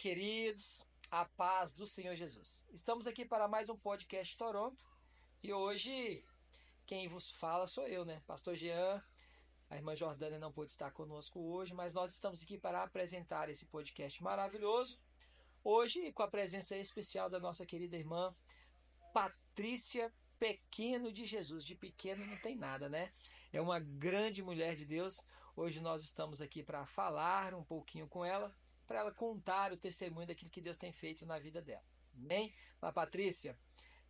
queridos, a paz do Senhor Jesus. Estamos aqui para mais um podcast Toronto e hoje quem vos fala sou eu, né? Pastor Jean. A irmã Jordânia não pôde estar conosco hoje, mas nós estamos aqui para apresentar esse podcast maravilhoso. Hoje com a presença especial da nossa querida irmã Patrícia Pequeno de Jesus. De pequeno não tem nada, né? É uma grande mulher de Deus. Hoje nós estamos aqui para falar um pouquinho com ela, para ela contar o testemunho daquilo que Deus tem feito na vida dela. Amém? Mas Patrícia,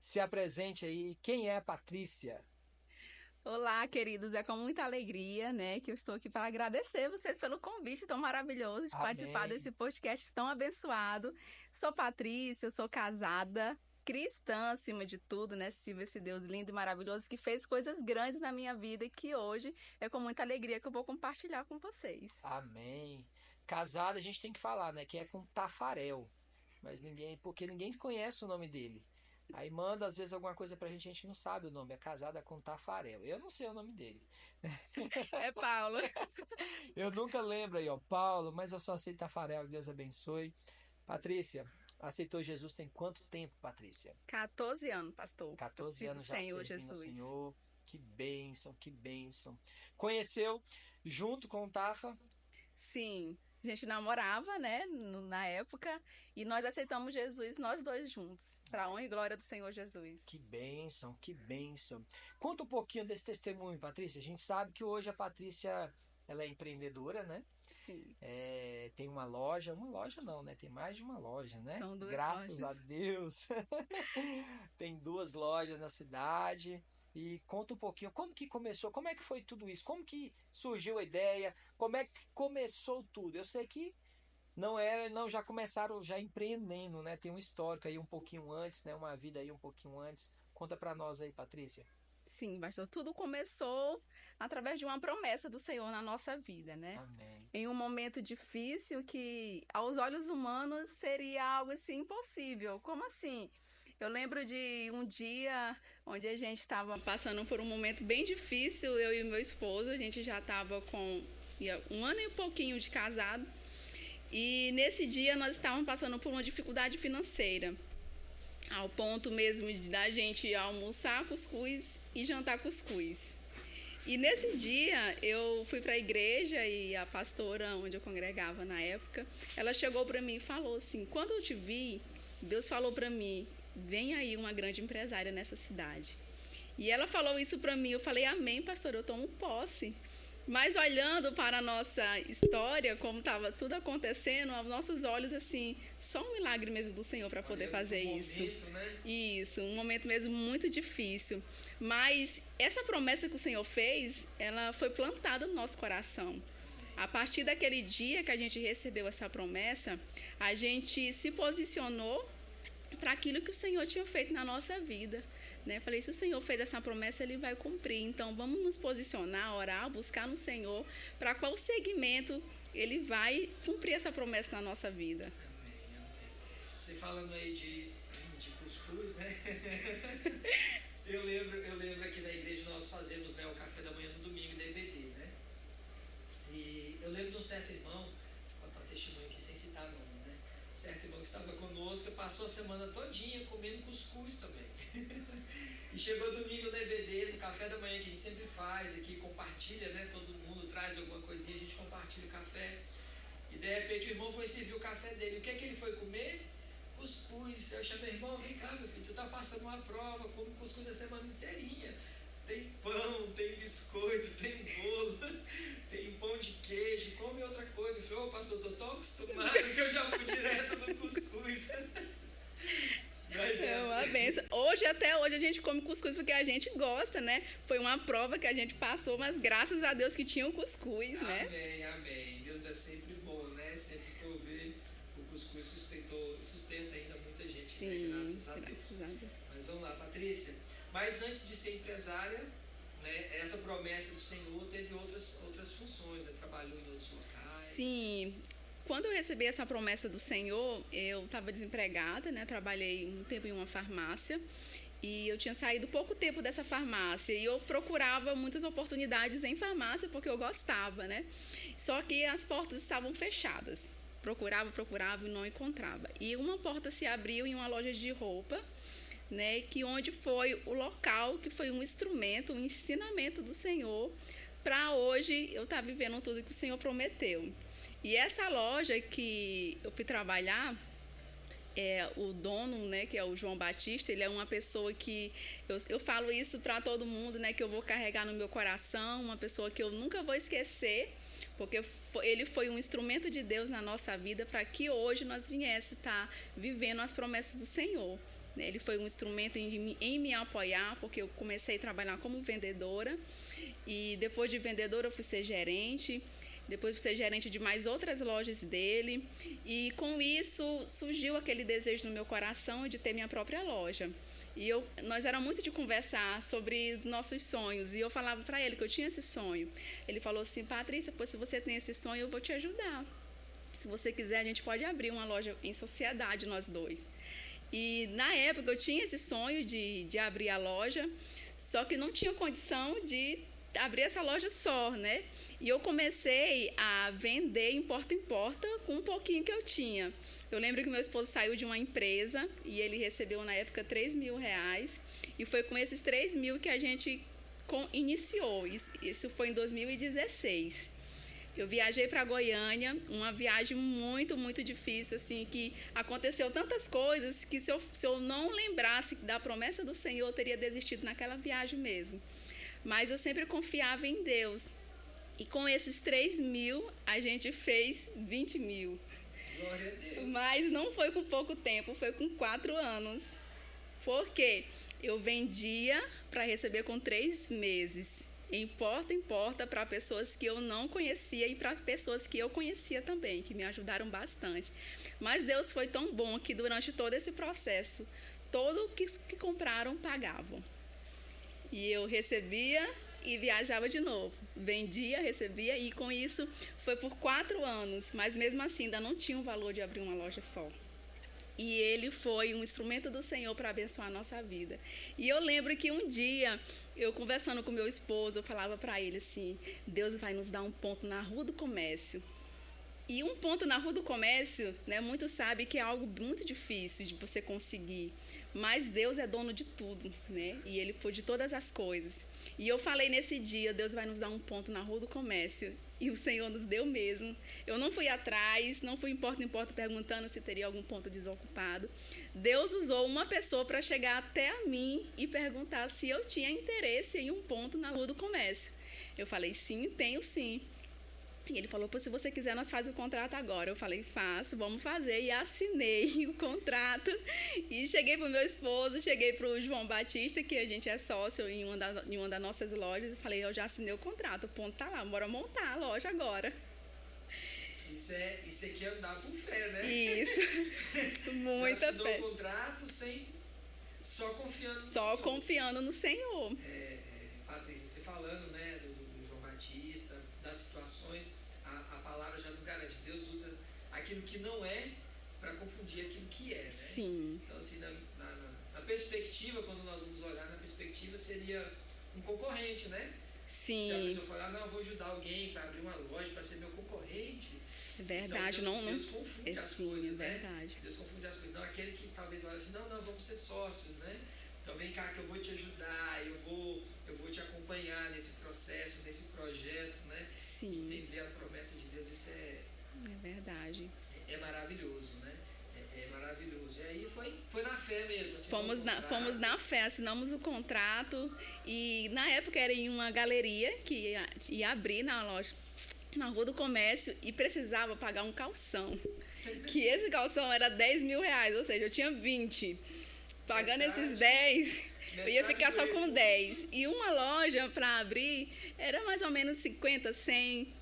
se apresente aí. Quem é a Patrícia? Olá, queridos, é com muita alegria, né, que eu estou aqui para agradecer vocês pelo convite tão maravilhoso de participar desse podcast tão abençoado. Sou Patrícia, sou casada, cristã acima de tudo, né, sirvo esse Deus lindo e maravilhoso que fez coisas grandes na minha vida e que hoje é com muita alegria que eu vou compartilhar com vocês. Amém. Casada a gente tem que falar, né, que é com Tafarel, mas porque ninguém conhece o nome dele. Aí manda às vezes alguma coisa pra gente, a gente não sabe o nome. É casada com Tafarel. Eu não sei o nome dele. É Paulo. Eu nunca lembro aí, ó, Paulo, mas eu só sei Tafarel, Deus abençoe. Patrícia, aceitou Jesus tem quanto tempo, Patrícia? 14 anos, pastor. 14 anos já Senhor servindo ao Jesus. Senhor. Que bênção, que bênção. Conheceu junto com o Tafa? Sim. A gente namorava, né, na época, e nós aceitamos Jesus, nós dois juntos, para a honra e glória do Senhor Jesus. Que bênção, que bênção. Conta um pouquinho desse testemunho, Patrícia. A gente sabe que hoje a Patrícia, ela é empreendedora, né? Sim. Tem uma loja não, né? Tem mais de uma loja, né? São duas Graças lojas. a Deus. Tem 2 lojas na cidade. E conta um pouquinho, como que começou, como é que foi tudo isso? Como que surgiu a ideia? Como é que começou tudo? Eu sei que já começaram já empreendendo, né? Tem um histórico aí um pouquinho antes, né? Uma vida aí um pouquinho antes. Conta pra nós aí, Patrícia. Sim, pastor, tudo começou através de uma promessa do Senhor na nossa vida, né? Amém. Em um momento difícil que aos olhos humanos seria algo assim impossível. Como assim? Eu lembro de um dia onde a gente estava passando por um momento bem difícil, eu e meu esposo, a gente já estava com 1 ano e pouquinho de casado. E nesse dia nós estávamos passando por uma dificuldade financeira, ao ponto mesmo da gente almoçar cuscuz e jantar cuscuz. E nesse dia eu fui para a igreja e a pastora onde eu congregava na época, ela chegou para mim e falou assim: quando eu te vi, Deus falou para mim, vem aí uma grande empresária nessa cidade. E ela falou isso para mim, eu falei, amém, pastor, eu tomo posse. Mas olhando para a nossa história, como estava tudo acontecendo, aos nossos olhos, assim, só um milagre mesmo do Senhor para poder fazer isso. Momento, né? Isso, um momento mesmo muito difícil. Mas essa promessa que o Senhor fez, ela foi plantada no nosso coração. A partir daquele dia que a gente recebeu essa promessa, a gente se posicionou para aquilo que o Senhor tinha feito na nossa vida, né? Falei, se o Senhor fez essa promessa, Ele vai cumprir. Então, vamos nos posicionar, orar, buscar no Senhor, para qual segmento Ele vai cumprir essa promessa na nossa vida. Amém, amém. Você falando aí de cuscuz, né? Eu lembro aqui na igreja nós fazemos, né, o café da manhã no domingo da EBD, né? E eu lembro de um certo irmão, vou contar um testemunho aqui sem citar nome, né? Certo irmão que estava conosco, passou a semana todinha comendo cuscuz também. E chegou domingo na EBD, no café da manhã que a gente sempre faz aqui, compartilha, né? Todo mundo traz alguma coisinha, a gente compartilha o café. E de repente o irmão foi servir o café dele. O que é que ele foi comer? Cuscuz. Eu chamei, irmão, vem cá, meu filho, tu tá passando uma prova, come cuscuz a semana inteirinha. Tem pão, tem biscoito, tem bolo, tem pão de queijo, come outra coisa. Eu falei, ô pastor, tô tão acostumado que eu já fui direto no cuscuz. Mas É uma benção. Até hoje a gente come cuscuz porque a gente gosta, né? Foi uma prova que a gente passou, mas graças a Deus que tinha o cuscuz, né? Amém, amém. Deus é sempre bom, né? Sempre que eu ver o cuscuz sustenta ainda muita gente. Sim, né? Graças a Deus. Mas vamos lá, Patrícia. Mas antes de ser empresária, né, essa promessa do Senhor teve outras funções, né? Trabalhou em outros locais. Sim. Quando eu recebi essa promessa do Senhor, eu estava desempregada, né? Trabalhei um tempo em uma farmácia e eu tinha saído pouco tempo dessa farmácia e eu procurava muitas oportunidades em farmácia porque eu gostava, né? Só que as portas estavam fechadas. procurava e não encontrava. E uma porta se abriu em uma loja de roupa, né, que onde foi o local, que foi um instrumento, um ensinamento do Senhor, para hoje eu estar vivendo tudo que o Senhor prometeu. E essa loja que eu fui trabalhar, o dono, né, que é o João Batista, ele é uma pessoa que eu falo isso para todo mundo, né, que eu vou carregar no meu coração, uma pessoa que eu nunca vou esquecer, porque ele foi um instrumento de Deus na nossa vida para que hoje nós viéssemos estar vivendo as promessas do Senhor. Ele foi um instrumento em me apoiar, porque eu comecei a trabalhar como vendedora e depois de vendedora eu fui ser gerente. Depois fui ser gerente de mais outras lojas dele. E com isso surgiu aquele desejo no meu coração de ter minha própria loja. E nós era muito de conversar sobre os nossos sonhos. E eu falava para ele que eu tinha esse sonho. Ele falou assim: Patrícia, se você tem esse sonho, eu vou te ajudar. Se você quiser, a gente pode abrir uma loja em sociedade, nós dois. E na época eu tinha esse sonho de abrir a loja, só que não tinha condição de abrir essa loja só, né? E eu comecei a vender em porta com um pouquinho que eu tinha. Eu lembro que meu esposo saiu de uma empresa e ele recebeu na época R$3.000 e foi com esses 3.000 que a gente iniciou. Isso foi em 2016. Eu viajei para Goiânia, uma viagem muito, muito difícil, assim, que aconteceu tantas coisas que se eu não lembrasse da promessa do Senhor, eu teria desistido naquela viagem mesmo. Mas eu sempre confiava em Deus. E com esses 3.000, a gente fez 20.000. Glória a Deus. Mas não foi com pouco tempo, foi com 4 anos. Por quê? Eu vendia para receber com 3 meses. Em porta, para pessoas que eu não conhecia e para pessoas que eu conhecia também, que me ajudaram bastante. Mas Deus foi tão bom que durante todo esse processo, todo que compraram pagavam. E eu recebia e viajava de novo. Vendia, recebia e com isso foi por 4 anos. Mas mesmo assim ainda não tinha o valor de abrir uma loja só. E ele foi um instrumento do Senhor para abençoar a nossa vida. E eu lembro que um dia, eu conversando com meu esposo, eu falava para ele assim: Deus vai nos dar um ponto na Rua do Comércio. E um ponto na Rua do Comércio, né, muitos sabem que é algo muito difícil de você conseguir. Mas Deus é dono de tudo, né? E Ele pôde todas as coisas. E eu falei nesse dia: Deus vai nos dar um ponto na Rua do Comércio. E o Senhor nos deu mesmo. Eu não fui atrás, não fui em porta perguntando se teria algum ponto desocupado. Deus usou uma pessoa para chegar até a mim e perguntar se eu tinha interesse em um ponto na Rua do Comércio. Eu falei: sim, tenho sim. E ele falou: se você quiser, nós fazemos o contrato agora. Eu falei: faço, vamos fazer. E assinei o contrato. E cheguei para o meu esposo, cheguei para o João Batista, que a gente é sócio em uma das nossas lojas. Eu falei: eu já assinei o contrato, o ponto tá lá, bora montar a loja agora. Isso aqui é andar com fé, né? Isso, muita fé. Assinou o contrato só confiando no Senhor. Só confiando no Senhor. Patrícia, você falando, né, do João Batista, das situações, a palavra já nos garante. Deus usa aquilo que não é para confundir aquilo que é, né? Sim. Então, assim, na perspectiva, quando nós vamos olhar na perspectiva, seria um concorrente, né? Sim. Se a pessoa falar: não, eu vou ajudar alguém para abrir uma loja, para ser meu concorrente. É verdade. Então, Deus confunde as coisas, é né? verdade. Deus confunde as coisas. Não, aquele que talvez olha assim: não, vamos ser sócios, né? Então vem cá que eu vou te ajudar, eu vou te acompanhar nesse processo, nesse projeto, né? Sim. Entender a promessa de Deus, isso é verdade. É maravilhoso, né? É maravilhoso. E aí foi na fé mesmo. Fomos na fé, assinamos o contrato e na época era em uma galeria que ia abrir na loja, na Rua do Comércio, e precisava pagar um calção. Que esse calção era R$10.000, ou seja, eu tinha 20. Pagando esses 10, eu ia ficar só com 10. E uma loja para abrir era mais ou menos 50, 100,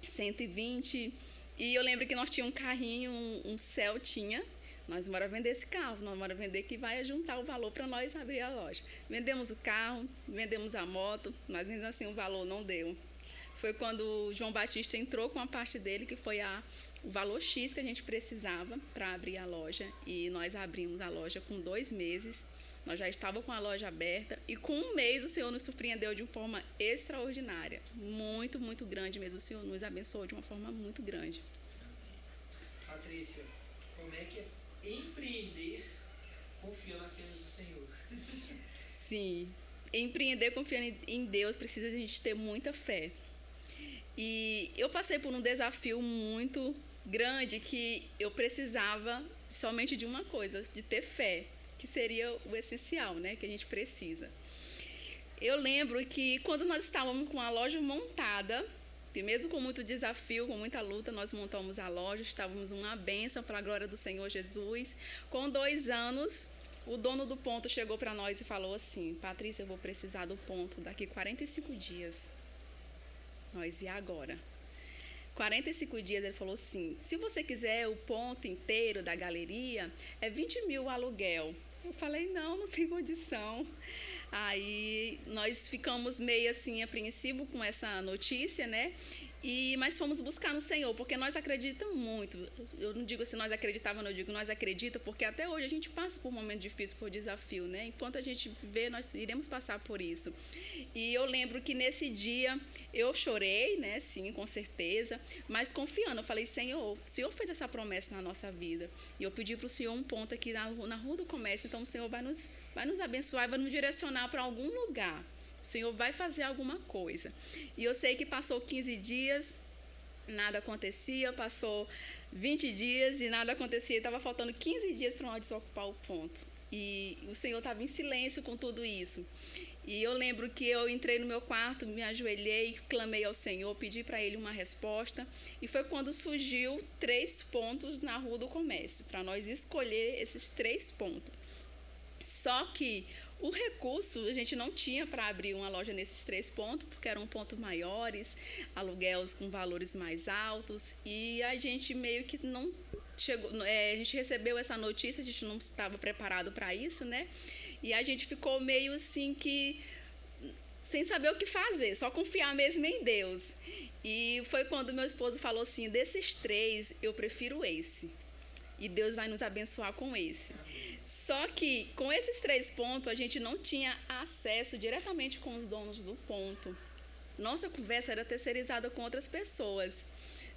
120. E eu lembro que nós tínhamos um carrinho, um Celtinha. Nós bora vender esse carro, nós bora vender que vai juntar o valor para nós abrir a loja. Vendemos o carro, vendemos a moto, mas ainda assim o valor não deu. Foi quando o João Batista entrou com a parte dele, que foi o valor X que a gente precisava para abrir a loja. E nós abrimos a loja com 2 meses. Nós já estávamos com a loja aberta e com 1 mês o Senhor nos surpreendeu de uma forma extraordinária. Muito, muito grande mesmo. O Senhor nos abençoou de uma forma muito grande. Patrícia, como é que é empreender confiando apenas no Senhor? Sim, empreender confiando em Deus precisa a gente ter muita fé. E eu passei por um desafio muito grande que eu precisava somente de uma coisa, de ter fé, que seria o essencial, né, que a gente precisa. Eu lembro que quando nós estávamos com a loja montada, e mesmo com muito desafio, com muita luta, nós montamos a loja, estávamos uma bênção para a glória do Senhor Jesus. Com 2 anos, o dono do ponto chegou para nós e falou assim: Patrícia, eu vou precisar do ponto daqui 45 dias. Nós, e agora? 45 dias, ele falou assim: se você quiser o ponto inteiro da galeria, é 20 mil o aluguel. Eu falei: não tem condição. Aí nós ficamos meio assim apreensivo com essa notícia, né? Mas fomos buscar no Senhor, porque nós acreditamos muito. Eu não digo assim, nós acreditávamos, não, eu digo nós acreditamos, porque até hoje a gente passa por um momento difícil, por desafio, né? Enquanto a gente vê, nós iremos passar por isso. E eu lembro que nesse dia eu chorei, né? Sim, com certeza, mas confiando. Eu falei: Senhor, o Senhor fez essa promessa na nossa vida. E eu pedi para o Senhor um ponto aqui na Rua do Comércio, então o Senhor vai nos abençoar e vai nos direcionar para algum lugar. O Senhor vai fazer alguma coisa. E eu sei que passou 15 dias, nada acontecia, passou 20 dias e nada acontecia. Estava faltando 15 dias para nós desocupar o ponto. E o Senhor estava em silêncio com tudo isso. E eu lembro que eu entrei no meu quarto, me ajoelhei, clamei ao Senhor, pedi para Ele uma resposta. E foi quando surgiu 3 pontos na Rua do Comércio, para nós escolher esses 3 pontos. Só que o recurso a gente não tinha para abrir uma loja nesses 3 pontos, porque eram pontos maiores, aluguéis com valores mais altos, e a gente meio que não chegou, a gente recebeu essa notícia, a gente não estava preparado para isso, né? E a gente ficou meio assim que sem saber o que fazer, só confiar mesmo em Deus. E foi quando meu esposo falou assim: desses 3, eu prefiro esse, e Deus vai nos abençoar com esse. Só que com esses 3 pontos a gente não tinha acesso diretamente com os donos do ponto. Nossa conversa era terceirizada com outras pessoas,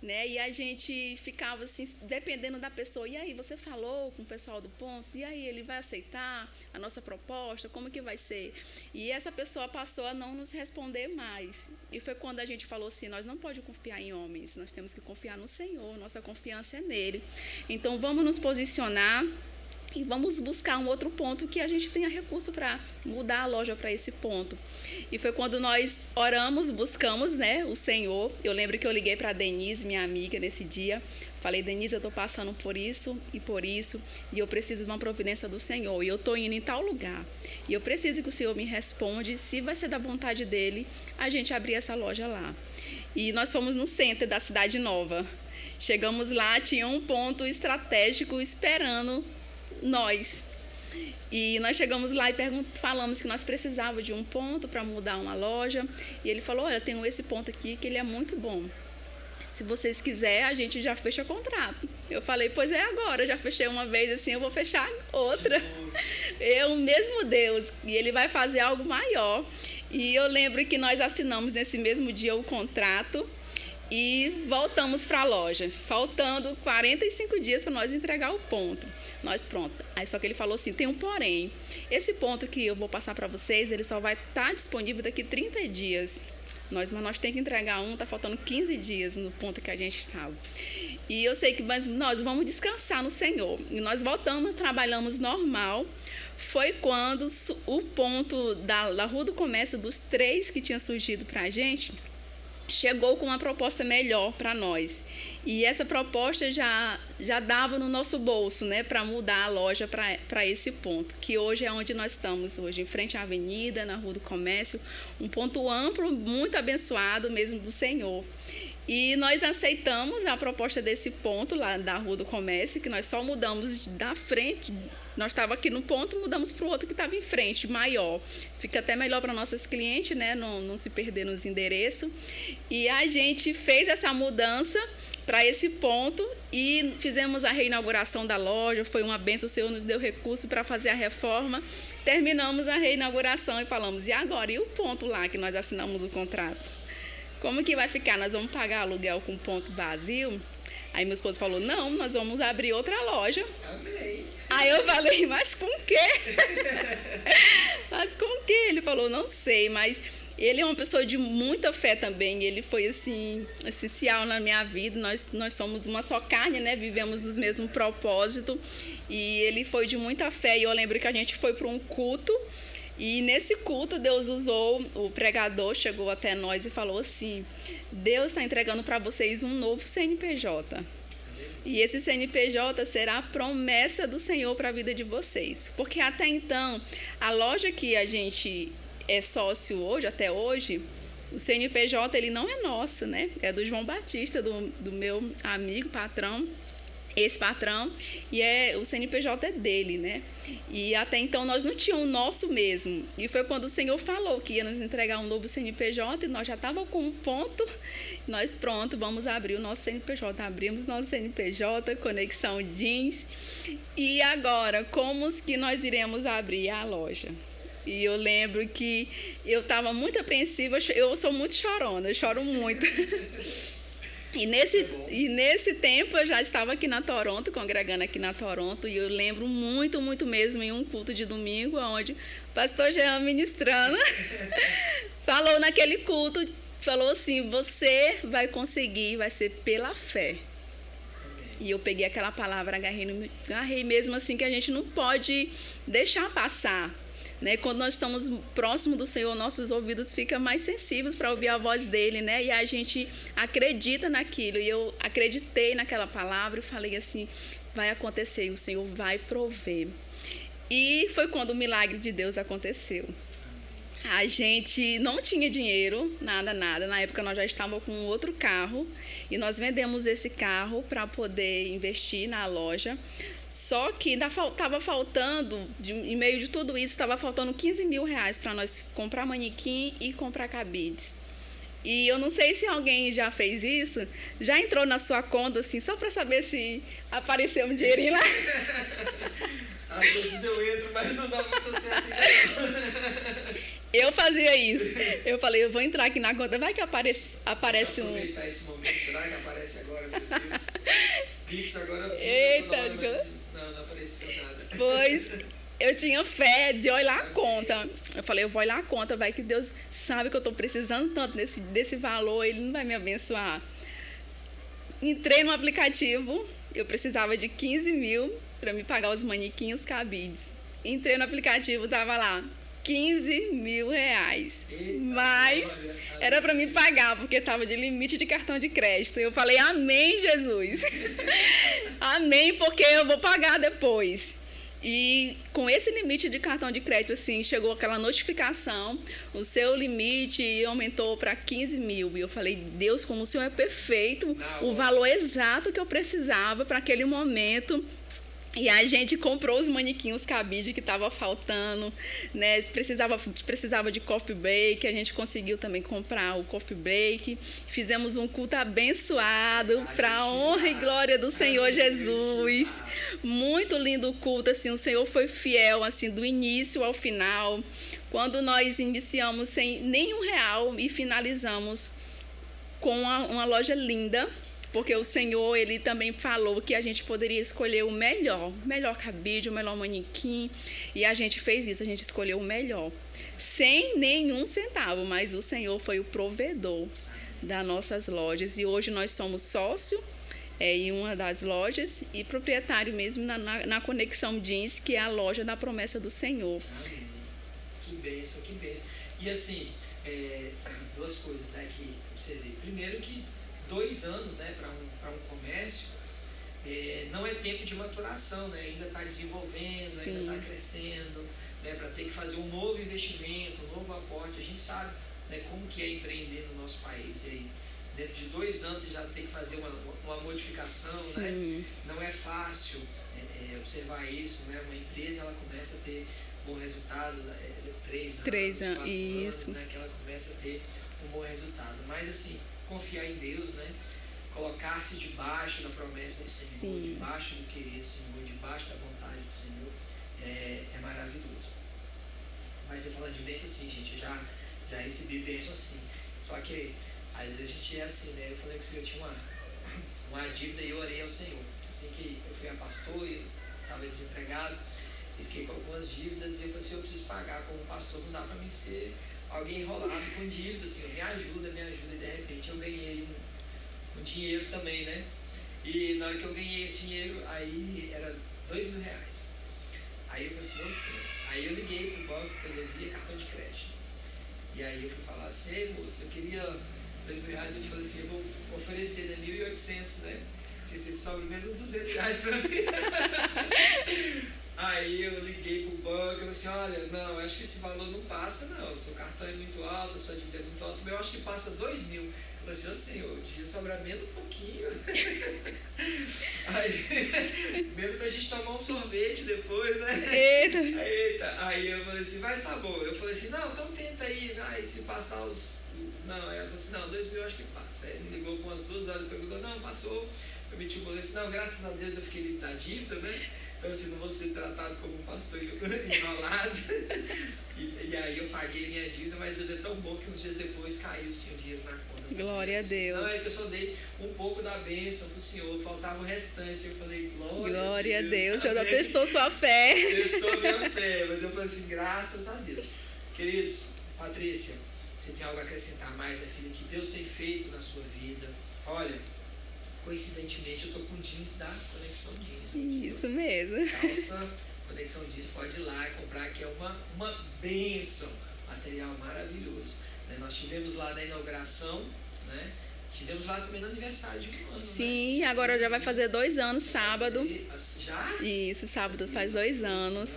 né? E a gente ficava assim, dependendo da pessoa. E aí, você falou com o pessoal do ponto? E aí, ele vai aceitar a nossa proposta? Como que vai ser? E essa pessoa passou a não nos responder mais. E foi quando a gente falou assim: nós não podemos confiar em homens, nós temos que confiar no Senhor, nossa confiança é nele. Então, vamos nos posicionar e vamos buscar um outro ponto que a gente tenha recurso para mudar a loja para esse ponto. E foi quando nós oramos, buscamos, né, o Senhor. Eu lembro que eu liguei para a Denise, minha amiga, nesse dia. Falei: Denise, eu estou passando por isso, e eu preciso de uma providência do Senhor. E eu estou indo em tal lugar. E eu preciso que o Senhor me responda, se vai ser da vontade dele, a gente abrir essa loja lá. E nós fomos no centro da Cidade Nova. Chegamos lá, tinha um ponto estratégico esperando nós. E nós chegamos lá e falamos que nós precisávamos de um ponto para mudar uma loja. E ele falou: olha, eu tenho esse ponto aqui que ele é muito bom. Se vocês quiserem, a gente já fecha contrato. Eu falei: pois é, agora, eu já fechei uma vez, assim, eu vou fechar outra. O mesmo Deus, e ele vai fazer algo maior. E eu lembro que nós assinamos nesse mesmo dia o contrato e voltamos para a loja, faltando 45 dias para nós entregar o ponto. Nós, pronto. Aí só que ele falou assim: tem um porém. Esse ponto que eu vou passar para vocês, ele só vai estar disponível daqui 30 dias. Mas nós temos que entregar tá faltando 15 dias no ponto que a gente estava. E eu sei que nós vamos descansar no Senhor. E nós voltamos, trabalhamos normal. Foi quando o ponto da Rua do Comércio, dos 3 que tinha surgido para a gente, chegou com uma proposta melhor para nós. E essa proposta já dava no nosso bolso, né, para mudar a loja para esse ponto, que hoje é onde nós estamos, hoje em frente à avenida, na Rua do Comércio, um ponto amplo, muito abençoado mesmo do Senhor. E nós aceitamos a proposta desse ponto lá da Rua do Comércio, que nós só mudamos da frente. Nós estávamos aqui no ponto, mudamos para o outro que estava em frente, maior. Fica até melhor para nossos clientes, né? Não se perder nos endereços. E a gente fez essa mudança para esse ponto e fizemos a reinauguração da loja. Foi uma bênção, o Senhor nos deu recurso para fazer a reforma. Terminamos a reinauguração e falamos: e agora? E o ponto lá que nós assinamos o contrato? Como que vai ficar? Nós vamos pagar aluguel com ponto vazio? Aí meu esposo falou, não, nós vamos abrir outra loja. Amém. Aí eu falei, mas com o quê? Mas com o quê? Ele falou, não sei, mas ele é uma pessoa de muita fé também. Ele foi, assim, essencial na minha vida. Nós somos uma só carne, né? Vivemos nos mesmos propósitos. E ele foi de muita fé. E eu lembro que a gente foi para um culto. E nesse culto, Deus usou, o pregador chegou até nós e falou assim, Deus está entregando para vocês um novo CNPJ. E esse CNPJ será a promessa do Senhor para a vida de vocês. Porque até então, a loja que a gente é sócio hoje, até hoje, o CNPJ ele não é nosso, né? É do João Batista, do meu amigo, patrão, ex-patrão, e o CNPJ é dele, né? E até então nós não tínhamos o nosso mesmo. E foi quando o Senhor falou que ia nos entregar um novo CNPJ e nós já estávamos com um ponto. Nós, pronto, vamos abrir o nosso CNPJ. Abrimos nosso CNPJ, Conexão Jeans. E agora, como que nós iremos abrir a loja? E eu lembro que eu estava muito apreensiva. Eu sou muito chorona, eu choro muito. E nesse tempo eu já estava aqui na Toronto, congregando aqui na Toronto. E eu lembro muito, muito mesmo em um culto de domingo, onde o pastor Jean ministrando falou naquele culto, falou assim, você vai conseguir, vai ser pela fé. E eu peguei aquela palavra, agarrei mesmo assim, que a gente não pode deixar passar. Né? Quando nós estamos próximo do Senhor, nossos ouvidos ficam mais sensíveis para ouvir a voz dele, né? E a gente acredita naquilo. E eu acreditei naquela palavra e falei assim, vai acontecer, e o Senhor vai prover. E foi quando o milagre de Deus aconteceu. A gente não tinha dinheiro, nada. Na época nós já estávamos com outro carro e nós vendemos esse carro para poder investir na loja. Só que ainda estava faltando, em meio de tudo isso, estava faltando 15 mil reais para nós comprar manequim e comprar cabides. E eu não sei se alguém já fez isso, já entrou na sua conta, assim, só para saber se apareceu um dinheirinho lá. Às vezes eu entro, mas não dá muito certo. Eu fazia isso. Eu falei, eu vou entrar aqui na conta, vai que aparece um... Aproveitar esse momento, será que aparece agora, meu Deus? Pix agora... Eita, não apareceu nada. Pois, eu tinha fé de olhar a conta. Eu falei, eu vou olhar a conta, vai que Deus sabe que eu estou precisando tanto desse valor, Ele não vai me abençoar. Entrei no aplicativo, eu precisava de 15 mil para me pagar os manequins, os cabides. Entrei no aplicativo, estava lá, 15 mil reais. Eita, mas era para me pagar, porque estava de limite de cartão de crédito. Eu falei, amém, Jesus. Amém, porque eu vou pagar depois. E com esse limite de cartão de crédito, assim, chegou aquela notificação, o seu limite aumentou para 15 mil. E eu falei, Deus, como o Senhor é perfeito, o valor exato que eu precisava para aquele momento. E a gente comprou os manequins, os cabides que estavam faltando, né? Precisava de coffee break, a gente conseguiu também comprar o coffee break. Fizemos um culto abençoado para a honra e glória do Senhor Jesus. Muito lindo o culto, assim, o Senhor foi fiel, assim, do início ao final. Quando nós iniciamos sem nenhum real e finalizamos com uma loja linda, porque o Senhor, Ele também falou que a gente poderia escolher o melhor cabide, o melhor manequim, e a gente fez isso, a gente escolheu o melhor, sem nenhum centavo, mas o Senhor foi o provedor das nossas lojas, e hoje nós somos sócio em uma das lojas e proprietário mesmo na Conexão Jeans, que é a loja da promessa do Senhor. Amém. Que bênção, que bênção. E assim, duas coisas, né, que você vê. Primeiro que 2 anos, né, para um comércio, não é tempo de maturação, né? Ainda está desenvolvendo, Sim. ainda está crescendo, né, para ter que fazer um novo investimento, um novo aporte. A gente sabe, né, como que é empreender no nosso país. E aí, dentro de 2 anos você já tem que fazer uma modificação, né? Não é fácil observar isso, né? Uma empresa, ela começa a ter bom resultado, 3 anos, 4 anos, né, que ela começa a ter um bom resultado. Mas assim, confiar em Deus, né? Colocar-se debaixo da promessa do Senhor, Sim. debaixo do querer do Senhor, debaixo da vontade do Senhor, é maravilhoso. Mas você falando de bênção assim, gente, já recebi bênção assim. Só que às vezes a gente é assim, né? Eu falei que eu tinha uma dívida e eu orei ao Senhor. Assim que eu fui a pastor, eu estava desempregado e fiquei com algumas dívidas e eu falei assim, eu preciso pagar como pastor, não dá para mim ser alguém enrolado com dívida, Senhor, me ajuda, e de repente eu ganhei um dinheiro também, né? E na hora que eu ganhei esse dinheiro, aí era R$2.000. Aí eu falei assim, ô Senhor, aí eu liguei pro banco que eu devia cartão de crédito. E aí eu fui falar assim, ei moça, eu queria R$2.000, eu falei assim, eu vou oferecer, né, 1.800, né? Se você sobra menos R$200 pra mim. Aí eu liguei pro banco, eu falei assim, olha, não, eu acho que esse valor não passa não, seu cartão é muito alto, a sua dívida é muito alta, mas eu acho que passa 2.000. Eu falei assim, ô Senhor, devia sobrar menos um pouquinho. Aí, menos pra gente tomar um sorvete depois, né? Eita. Aí eu falei assim, mas tá bom. Eu falei assim, não, então tenta aí, vai, se passar os... Não, aí ela falou assim, não, 2.000 eu acho que passa. Aí ele ligou com umas 2 horas, depois falou, não, passou. Eu meti o boleto assim, não, graças a Deus eu fiquei livre da dívida, né? Então assim, não vou ser tratado como um pastor enrolado. E aí eu paguei minha dívida, mas Deus é tão bom que uns dias depois caiu sim, o dinheiro na conta. Glória a Deus. Não, é que eu só dei um pouco da bênção pro Senhor, faltava o restante. Eu falei, glória a Deus. Eu não testou sua fé. Testou minha fé, mas eu falei assim, graças a Deus. Queridos, Patrícia, você tem algo a acrescentar mais, minha filha, que Deus tem feito na sua vida? Olha, coincidentemente eu tô com jeans da Conexão Jeans. Isso mesmo. Calça Conexão Jeans, pode ir lá e comprar, que é uma bênção, material maravilhoso. Né? Nós tivemos lá na inauguração, né? Tivemos lá também no aniversário de um ano. Sim, né? agora já vai fazer 2 anos, sábado. Já? Isso, sábado faz 2 anos.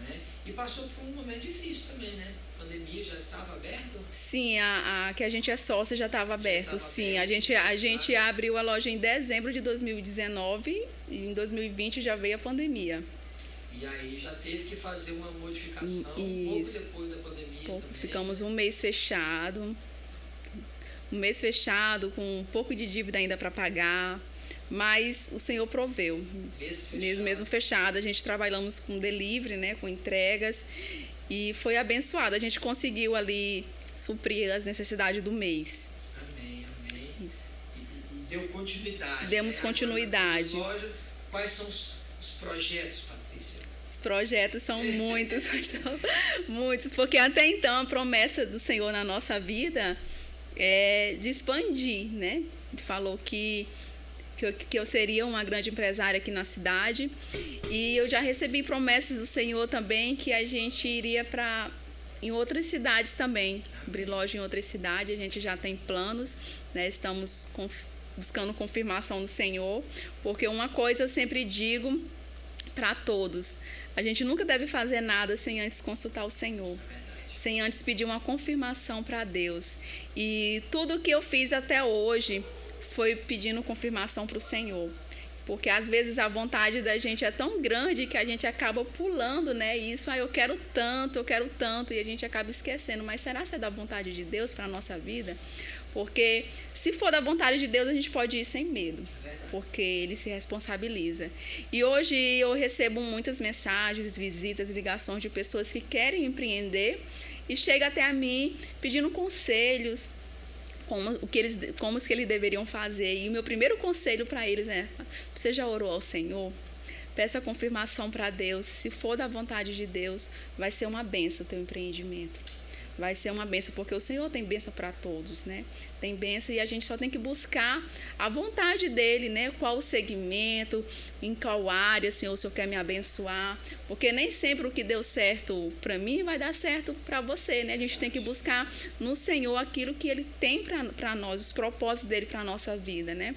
Né? E passou por um momento difícil também, né? A pandemia já estava aberto? Sim, a que a gente é sócia já estava aberto. Sim, aberto. A gente abriu a loja em dezembro de 2019 e em 2020 já veio a pandemia. E aí já teve que fazer uma modificação um pouco depois da pandemia também. Ficamos um mês fechado. Com um pouco de dívida ainda para pagar. Mas o Senhor proveu. Mesmo fechado, a gente trabalhamos com delivery, né, com entregas. E foi abençoado. A gente conseguiu ali suprir as necessidades do mês. Amém. Isso. E deu continuidade. Demos continuidade. Loja, quais são os projetos, Patrícia? Os projetos são muitos, muitos. Porque até então a promessa do Senhor na nossa vida é de expandir, né? Ele falou que eu seria uma grande empresária aqui na cidade. E eu já recebi promessas do Senhor também que a gente iria em outras cidades também. Abrir loja em outras cidades, a gente já tem planos, né? Estamos buscando confirmação do Senhor. Porque uma coisa eu sempre digo para todos, a gente nunca deve fazer nada sem antes consultar o Senhor. Sem antes pedir uma confirmação para Deus. E tudo que eu fiz até hoje foi pedindo confirmação para o Senhor. Porque às vezes a vontade da gente é tão grande que a gente acaba pulando, né? Isso, eu quero tanto, e a gente acaba esquecendo. Mas será que é da vontade de Deus para a nossa vida? Porque se for da vontade de Deus, a gente pode ir sem medo. Porque Ele se responsabiliza. E hoje eu recebo muitas mensagens, visitas, ligações de pessoas que querem empreender e chegam até a mim pedindo conselhos, como que eles deveriam fazer. E o meu primeiro conselho para eles é: você já orou ao Senhor? Peça confirmação para Deus. Se for da vontade de Deus, vai ser uma bênção o teu empreendimento. Vai ser uma bênção, porque o Senhor tem bênção para todos, né? Tem bênção e a gente só tem que buscar a vontade dEle, né? Qual o segmento, em qual área, Senhor, o Senhor quer me abençoar. Porque nem sempre o que deu certo para mim vai dar certo para você, né? A gente tem que buscar no Senhor aquilo que Ele tem para nós, os propósitos dEle para a nossa vida, né?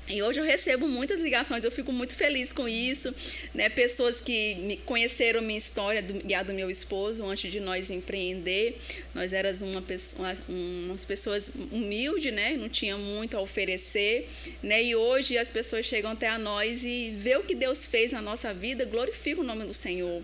E hoje eu recebo muitas ligações, eu fico muito feliz com isso, né? Pessoas que conheceram minha história e a do meu esposo antes de nós empreender. Nós éramos umas pessoas humildes, né? Não tinha muito a oferecer, né? E hoje as pessoas chegam até a nós e vê o que Deus fez na nossa vida, glorifica o nome do Senhor.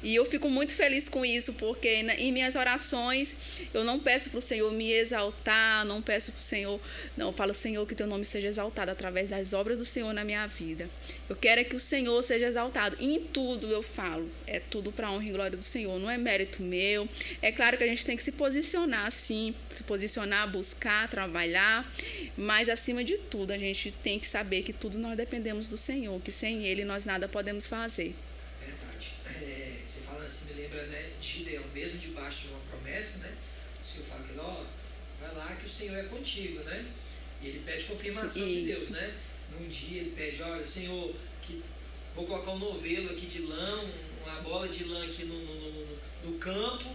E eu fico muito feliz com isso, porque em minhas orações eu não peço para o Senhor me exaltar, não peço para o Senhor, não, eu falo, Senhor, que teu nome seja exaltado através através das obras do Senhor na minha vida. Eu quero é que o Senhor seja exaltado. E em tudo eu falo, é tudo para a honra e glória do Senhor, não é mérito meu. É claro que a gente tem que se posicionar, sim, se posicionar, buscar, trabalhar, mas acima de tudo a gente tem que saber que tudo nós dependemos do Senhor, que sem Ele nós nada podemos fazer. Verdade. Você falando assim, me lembra, né, de Gideão, mesmo debaixo de uma promessa, né? O Senhor fala que, ó, vai lá que o Senhor é contigo, né? E ele pede confirmação de Deus, né? Num dia ele pede, olha, Senhor, que vou colocar um novelo aqui de lã, uma bola de lã aqui no campo,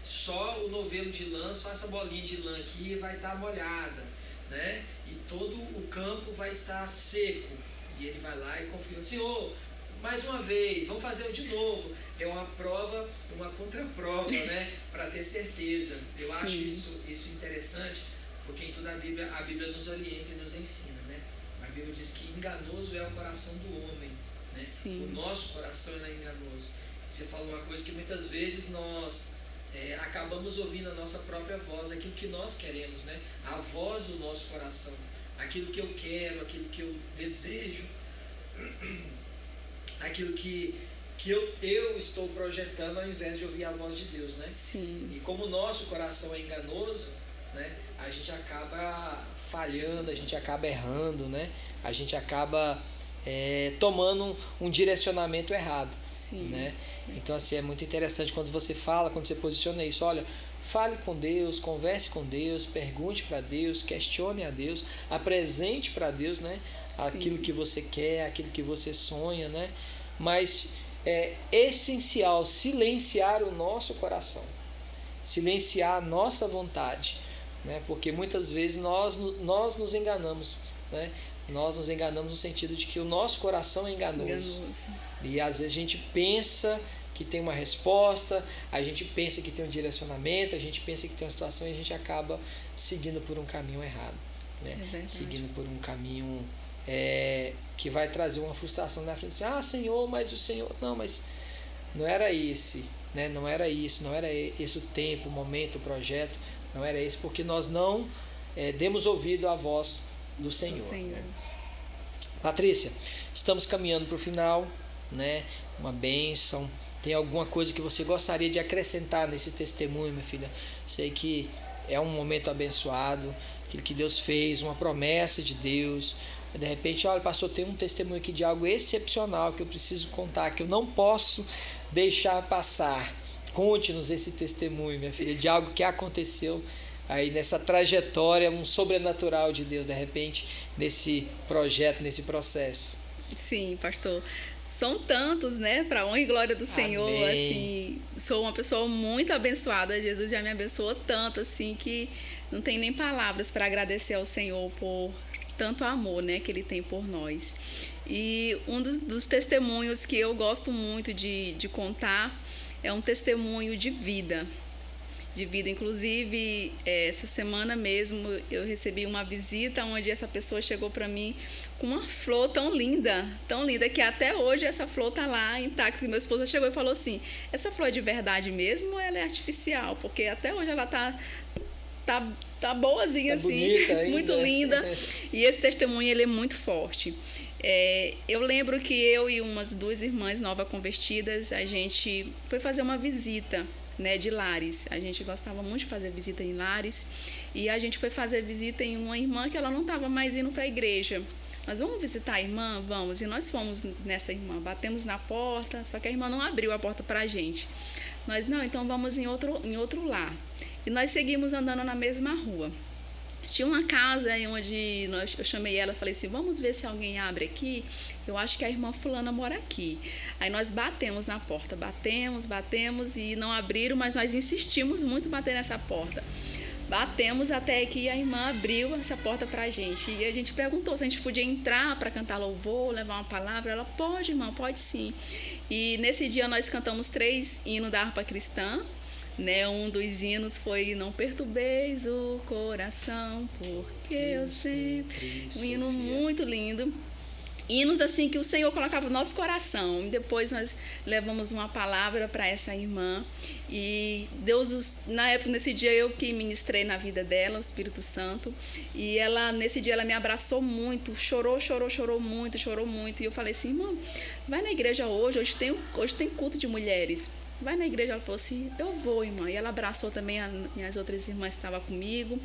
só o novelo de lã, só essa bolinha de lã aqui vai estar molhada, né? E todo o campo vai estar seco. E ele vai lá e confirma, Senhor, mais uma vez, vamos fazer de novo. É uma prova, uma contraprova, né? Para ter certeza. Eu acho isso interessante, porque em toda a Bíblia nos orienta e nos ensina, né? A Bíblia diz que enganoso é o coração do homem, né? Sim. O nosso coração é enganoso. Você falou uma coisa que muitas vezes nós acabamos ouvindo a nossa própria voz, aquilo que nós queremos, né? A voz do nosso coração, aquilo que eu quero, aquilo que eu desejo, aquilo que eu estou projetando ao invés de ouvir a voz de Deus, né? Sim. E como o nosso coração é enganoso, né? A gente acaba falhando, a gente acaba errando, né? A gente acaba tomando um direcionamento errado. Sim. Né? Então, assim, é muito interessante quando você fala, quando você posiciona isso. Olha, fale com Deus, converse com Deus, pergunte para Deus, questione a Deus, apresente para Deus, né? Aquilo que você quer, aquilo que você sonha, né? Mas é essencial silenciar o nosso coração, silenciar a nossa vontade, né? Porque muitas vezes nós nos enganamos, né? Nós nos enganamos no sentido de que o nosso coração é enganoso. E às vezes a gente pensa que tem uma resposta, a gente pensa que tem um direcionamento, a gente pensa que tem uma situação e a gente acaba seguindo por um caminho errado, né? Seguindo por um caminho que vai trazer uma frustração na frente. Ah, Senhor, mas o Senhor... Não, mas não era esse, né? Não era isso, não era esse o tempo, o momento, o projeto, não era esse, porque nós não demos ouvido à voz do Senhor. Né? Patrícia, estamos caminhando para o final, né? Uma bênção. Tem alguma coisa que você gostaria de acrescentar nesse testemunho, minha filha? Sei que é um momento abençoado, aquilo que Deus fez, uma promessa de Deus. De repente, olha, pastor, tem um testemunho aqui de algo excepcional que eu preciso contar, que eu não posso deixar passar. Conte-nos esse testemunho, minha filha, de algo que aconteceu aí nessa trajetória, um sobrenatural de Deus, de repente, nesse projeto, nesse processo. Sim, pastor. São tantos, né? Para a honra e glória do Senhor. Assim, sou uma pessoa muito abençoada. Jesus já me abençoou tanto, assim, que não tem nem palavras para agradecer ao Senhor por tanto amor, né, que Ele tem por nós. E um dos testemunhos que eu gosto muito de contar é um testemunho de vida. Inclusive, essa semana mesmo eu recebi uma visita onde essa pessoa chegou para mim com uma flor tão linda, que até hoje essa flor tá lá intacta. E meu esposo chegou e falou assim, essa flor é de verdade mesmo ou ela é artificial? Porque até hoje ela tá boazinha, assim, bonita, muito linda. E esse testemunho, ele é muito forte. Eu lembro que eu e umas 2 irmãs novas convertidas, a gente foi fazer uma visita, né, de lares. A gente gostava muito de fazer visita em lares e a gente foi fazer visita em uma irmã que ela não estava mais indo para a igreja. Nós vamos visitar a irmã? Vamos. E nós fomos nessa irmã, batemos na porta, só que a irmã não abriu a porta para a gente. Nós, não, então vamos em outro lar. E nós seguimos andando na mesma rua. Tinha uma casa onde eu chamei ela e falei assim, vamos ver se alguém abre aqui, eu acho que a irmã fulana mora aqui. Aí nós batemos na porta, batemos e não abriram, mas nós insistimos muito em bater nessa porta. Batemos até que a irmã abriu essa porta pra gente. E a gente perguntou se a gente podia entrar para cantar louvor, levar uma palavra. Ela, pode, irmã, pode sim. E nesse dia nós cantamos 3 hinos da harpa cristã. Né, um dos hinos foi Não Perturbeis o Coração, porque eu sempre... Um hino muito lindo. hinos assim que o Senhor colocava no nosso coração. Depois nós levamos uma palavra para essa irmã e Deus, na época, nesse dia eu que ministrei na vida dela, o Espírito Santo, e ela, nesse dia ela me abraçou muito, chorou muito, e eu falei assim, irmã, vai na igreja hoje tem culto de mulheres. Vai na igreja. Ela falou assim, eu vou, irmã. E ela abraçou também as minhas outras irmãs que estavam comigo.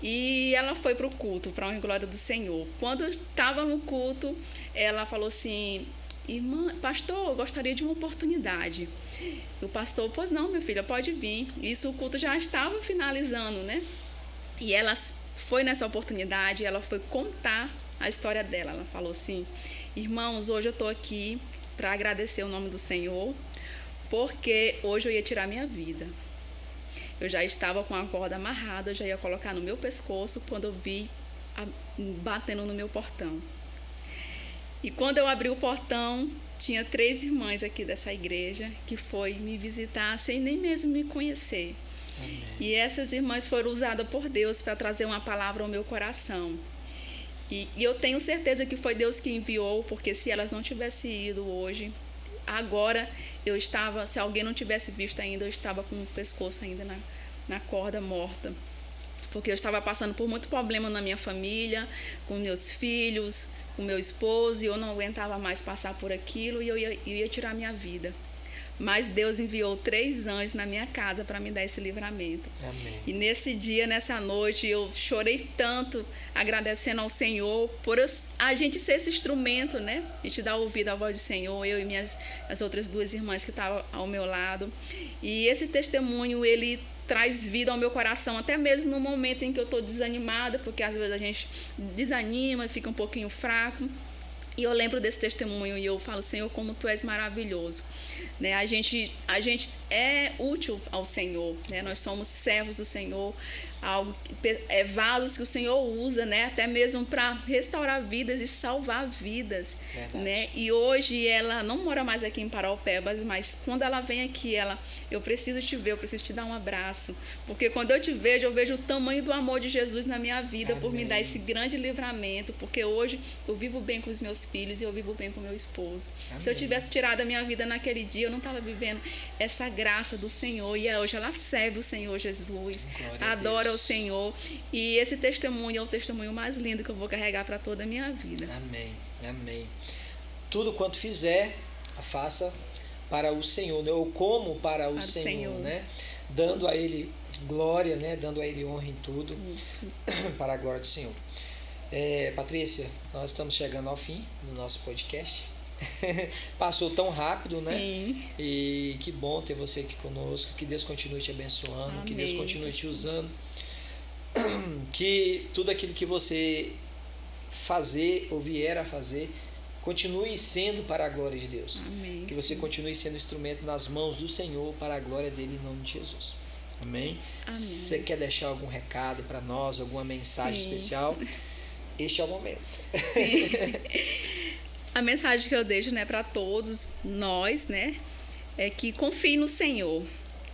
E ela foi para o culto, para a honra e glória do Senhor. Quando eu estava no culto, ela falou assim, irmã, pastor, eu gostaria de uma oportunidade. O pastor, pois não, minha filha, pode vir. Isso, o culto já estava finalizando, né? E ela foi nessa oportunidade, ela foi contar a história dela. Ela falou assim, irmãos, hoje eu estou aqui para agradecer o nome do Senhor, porque hoje eu ia tirar minha vida. Eu já estava com a corda amarrada, eu já ia colocar no meu pescoço quando eu vi batendo no meu portão. E quando eu abri o portão, tinha 3 irmãs aqui dessa igreja que foi me visitar sem nem mesmo me conhecer. Amém. E essas irmãs foram usadas por Deus para trazer uma palavra ao meu coração. E eu tenho certeza que foi Deus que enviou, porque se elas não tivessem ido hoje, agora eu estava, se alguém não tivesse visto ainda, eu estava com o pescoço ainda na corda morta. Porque eu estava passando por muito problema na minha família, com meus filhos, com meu esposo, e eu não aguentava mais passar por aquilo, e eu ia tirar minha vida. Mas Deus enviou 3 anjos na minha casa para me dar esse livramento. Amém. E nesse dia, nessa noite, eu chorei tanto, agradecendo ao Senhor por a gente ser esse instrumento, né? A gente dar ouvido à voz do Senhor, eu e as outras 2 irmãs que estavam ao meu lado. E esse testemunho, ele traz vida ao meu coração, até mesmo no momento em que eu estou desanimada, porque às vezes a gente desanima, fica um pouquinho fraco. E eu lembro desse testemunho e eu falo, Senhor, como Tu és maravilhoso. Né? A gente é útil ao Senhor, né? Nós somos servos do Senhor, vasos que o Senhor usa, né? Até mesmo para restaurar vidas e salvar vidas. Né? E hoje ela não mora mais aqui em Paraupebas, mas quando ela vem aqui, eu preciso te ver, eu preciso te dar um abraço, porque quando eu te vejo, eu vejo o tamanho do amor de Jesus na minha vida. Amém. Por me dar esse grande livramento, porque hoje eu vivo bem com os meus filhos e eu vivo bem com meu esposo. Amém. Se eu tivesse tirado a minha vida naquele dia, eu não estava vivendo essa graça do Senhor, e hoje ela serve o Senhor Jesus, adora o Senhor, e esse testemunho é o testemunho mais lindo que eu vou carregar para toda a minha vida. Amém, amém. Tudo quanto fizer, faça para o Senhor, né? Ou como para o Senhor, né? Dando a Ele glória, né? Dando a Ele honra em tudo, para a glória do Senhor. Patrícia, nós estamos chegando ao fim do nosso podcast. Passou tão rápido, né? Sim. E que bom ter você aqui conosco. Que Deus continue te abençoando. Amém. Que Deus continue te usando. Que tudo aquilo que você fazer ou vier a fazer continue sendo para a glória de Deus. Amém. Que você continue sendo instrumento nas mãos do Senhor para a glória dele, em nome de Jesus. Amém? Amém. Você quer deixar algum recado para nós, alguma mensagem especial? Este é o momento. Sim. A mensagem que eu deixo, né, para todos nós, né, é que confie no Senhor,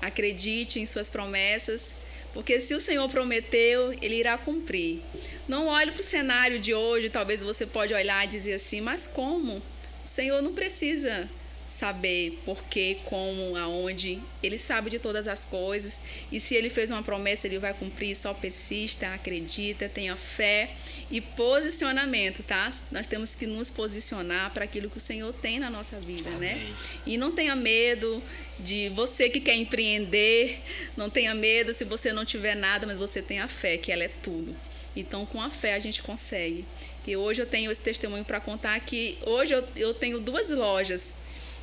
acredite em suas promessas, porque se o Senhor prometeu, Ele irá cumprir. Não olhe para o cenário de hoje, talvez você pode olhar e dizer assim, mas como? O Senhor não precisa saber por quê, como, aonde. Ele sabe de todas as coisas, e se Ele fez uma promessa, Ele vai cumprir. Só persista, acredita, tenha fé e posicionamento, tá? Nós temos que nos posicionar para aquilo que o Senhor tem na nossa vida. Amém. Né? E não tenha medo de você que quer empreender, não tenha medo se você não tiver nada, mas você tem a fé, que ela é tudo. Então, com a fé a gente consegue. E hoje eu tenho esse testemunho para contar que hoje eu tenho 2 lojas,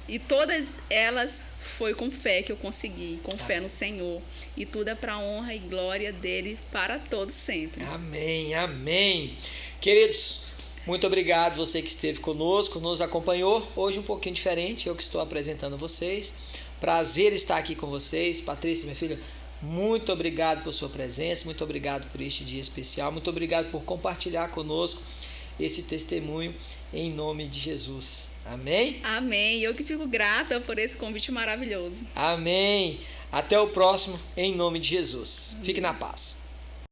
e todas elas foi com fé que eu consegui, com fé no Senhor. E tudo é para a honra e glória dele para todos sempre. Amém, amém. Queridos, muito obrigado você que esteve conosco, nos acompanhou. Hoje um pouquinho diferente, eu que estou apresentando vocês. Prazer estar aqui com vocês. Patrícia, minha filha, muito obrigado por sua presença, muito obrigado por este dia especial, muito obrigado por compartilhar conosco esse testemunho em nome de Jesus. Amém? Amém. Eu que fico grata por esse convite maravilhoso. Amém. Até o próximo, em nome de Jesus. Amém. Fique na paz.